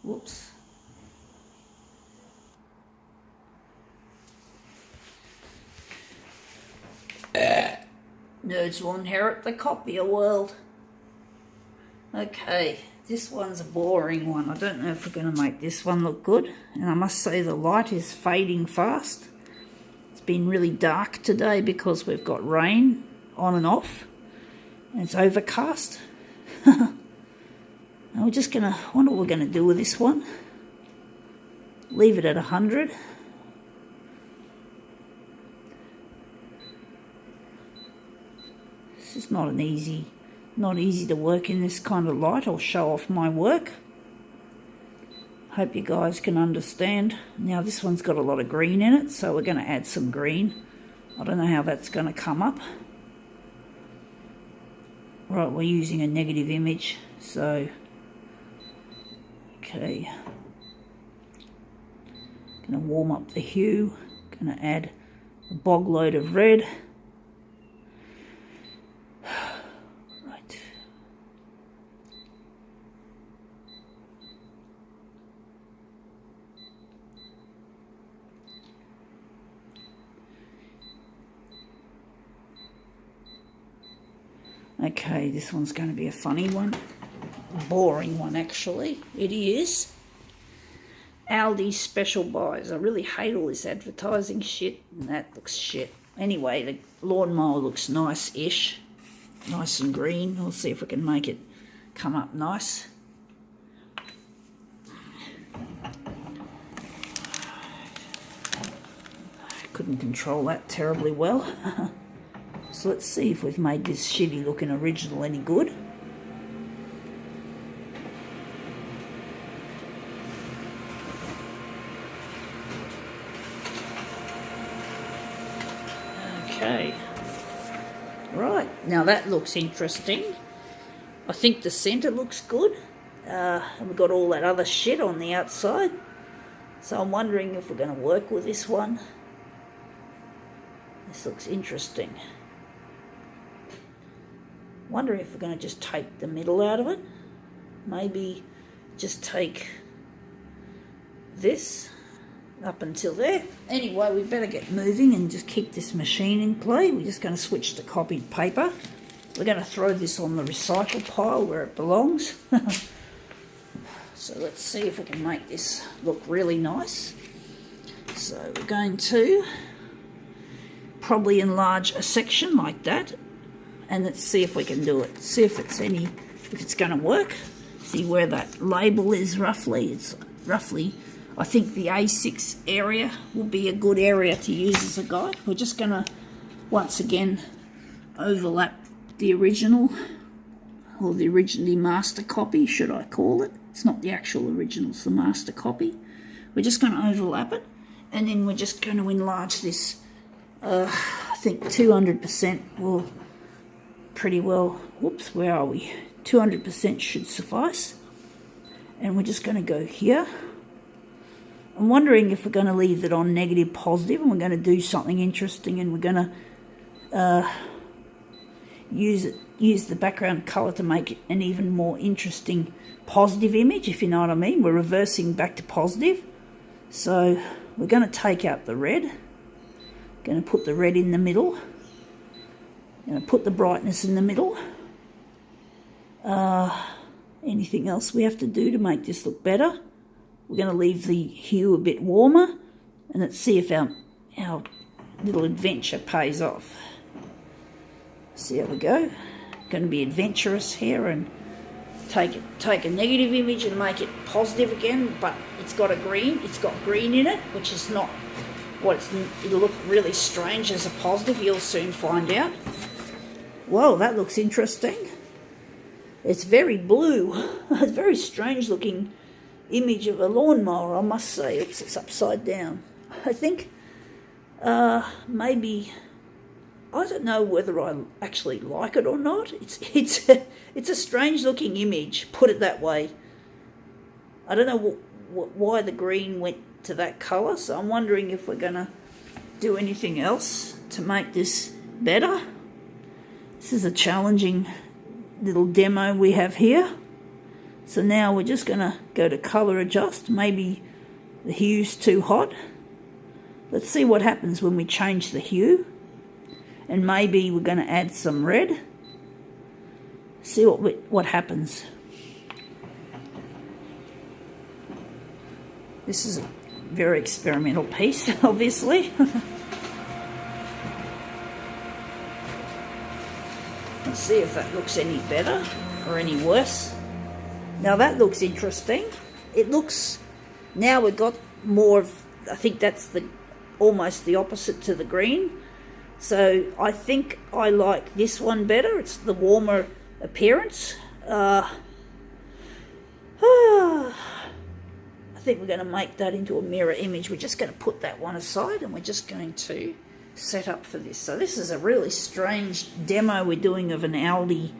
Whoops. Nerds will inherit the copier world. Okay, this one's a boring one. I don't know if we're going to make this one look good. And I must say the light is fading fast. It's been really dark today because we've got rain on and off. And it's overcast. And we're just going to, wonder what we're going to do with this one. Leave it at 100. This is not easy to work in this kind of light. I'll show off my work. Hope you guys can understand. Now this one's got a lot of green in it, so we're going to add some green. I don't know how that's going to come up. Right, we're using a negative image, so okay. Going to warm up the hue. Going to add a bog load of red. Right. Okay, this one's going to be a funny one. Boring one, actually. It is. Aldi special buys. I really hate all this advertising shit, and that looks shit. Anyway, the lawnmower looks nice-ish. Nice and green. We'll see if we can make it come up nice. Couldn't control that terribly well. So let's see if we've made this shitty looking original any good. Okay, right, now that looks interesting. I think the centre looks good. And we've got all that other shit on the outside. So I'm wondering if we're going to work with this one. This looks interesting. Wondering if we're going to just take the middle out of it. Maybe just take this up until there. Anyway, we better get moving and just keep this machine in play. We're just going to switch to copied paper. We're going to throw this on the recycle pile where it belongs. So let's see if we can make this look really nice. So we're going to probably enlarge a section like that, and let's see if we can do it. See if it's going to work. See where that label is roughly. It's roughly, I think the A6 area will be a good area to use as a guide. We're just going to, once again, overlap the original, or the master copy, should I call it. It's not the actual original, it's the master copy. We're just going to overlap it, and then we're just going to enlarge this. I think 200% will pretty well, whoops, where are we? 200% should suffice. And we're just going to go here. I'm wondering if we're going to leave it on negative positive, and we're going to do something interesting, and we're going to use the background colour to make it an even more interesting positive image, if you know what I mean. We're reversing back to positive. So we're going to take out the red. Going to put the red in the middle. Going to put the brightness in the middle. Anything else we have to do to make this look better? We're going to leave the hue a bit warmer, and let's see if our little adventure pays off. See how we go. Going to be adventurous here and take a negative image and make it positive again, but it's got green in it, which is not what it'll look really strange as a positive. You'll soon find out. Whoa, that looks interesting. It's very blue. It's a very strange looking image of a lawnmower, I must say. Oops, it's upside down. I think maybe, I don't know whether I actually like it or not. It's a strange looking image, put it that way. I don't know why the green went to that colour, so I'm wondering if we're going to do anything else to make this better. This is a challenging little demo we have here. So now we're just going to go to colour adjust. Maybe the hue's too hot. Let's see what happens when we change the hue. And maybe we're going to add some red. See what happens. This is a very experimental piece, obviously. Let's see if that looks any better or any worse. Now that looks interesting. It looks, now we've got more of, I think that's almost the opposite to the green. So I think I like this one better. It's the warmer appearance. I think we're going to make that into a mirror image. We're just going to put that one aside and we're just going to set up for this. So this is a really strange demo we're doing of an Aldi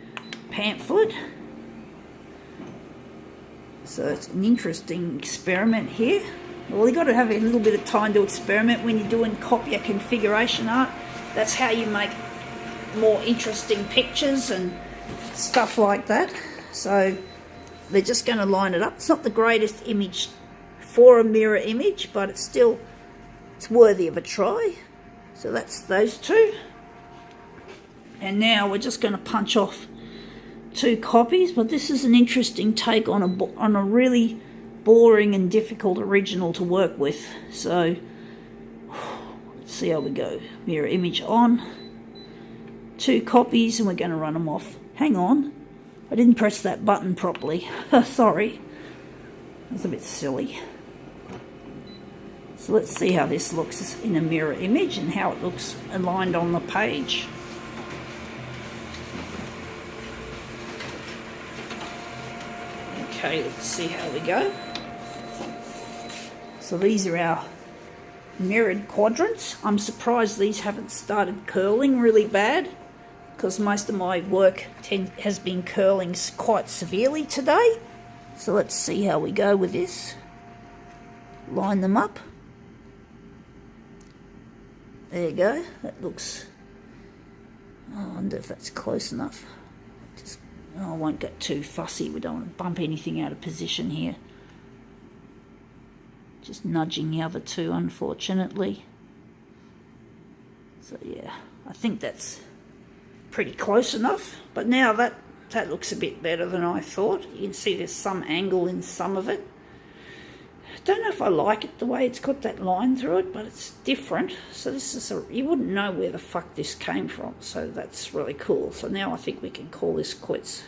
pamphlet. So it's an interesting experiment here. Well, you've got to have a little bit of time to experiment when you're doing copier configuration art. That's how you make more interesting pictures and stuff like that. So they're just going to line it up. It's not the greatest image for a mirror image, but it's worthy of a try. So that's those two. And now we're just going to punch off 2 copies, but this is an interesting take on a really boring and difficult original to work with. So let's see how we go. Mirror image on. 2 copies, and we're going to run them off. Hang on, I didn't press that button properly. Sorry, that's a bit silly. So let's see how this looks in a mirror image and how it looks aligned on the page. Okay, let's see how we go. So these are our mirrored quadrants. I'm surprised these haven't started curling really bad, because most of my work has been curling quite severely today. So let's see how we go with this. Line them up. There you go. That looks... I wonder if that's close enough. I won't get too fussy. We don't want to bump anything out of position here. Just nudging the other 2, unfortunately. So yeah, I think that's pretty close enough. But now that looks a bit better than I thought. You can see there's some angle in some of it. I don't know if I like it the way it's got that line through it, but it's different. So this is you wouldn't know where the fuck this came from. So that's really cool. So now I think we can call this quits.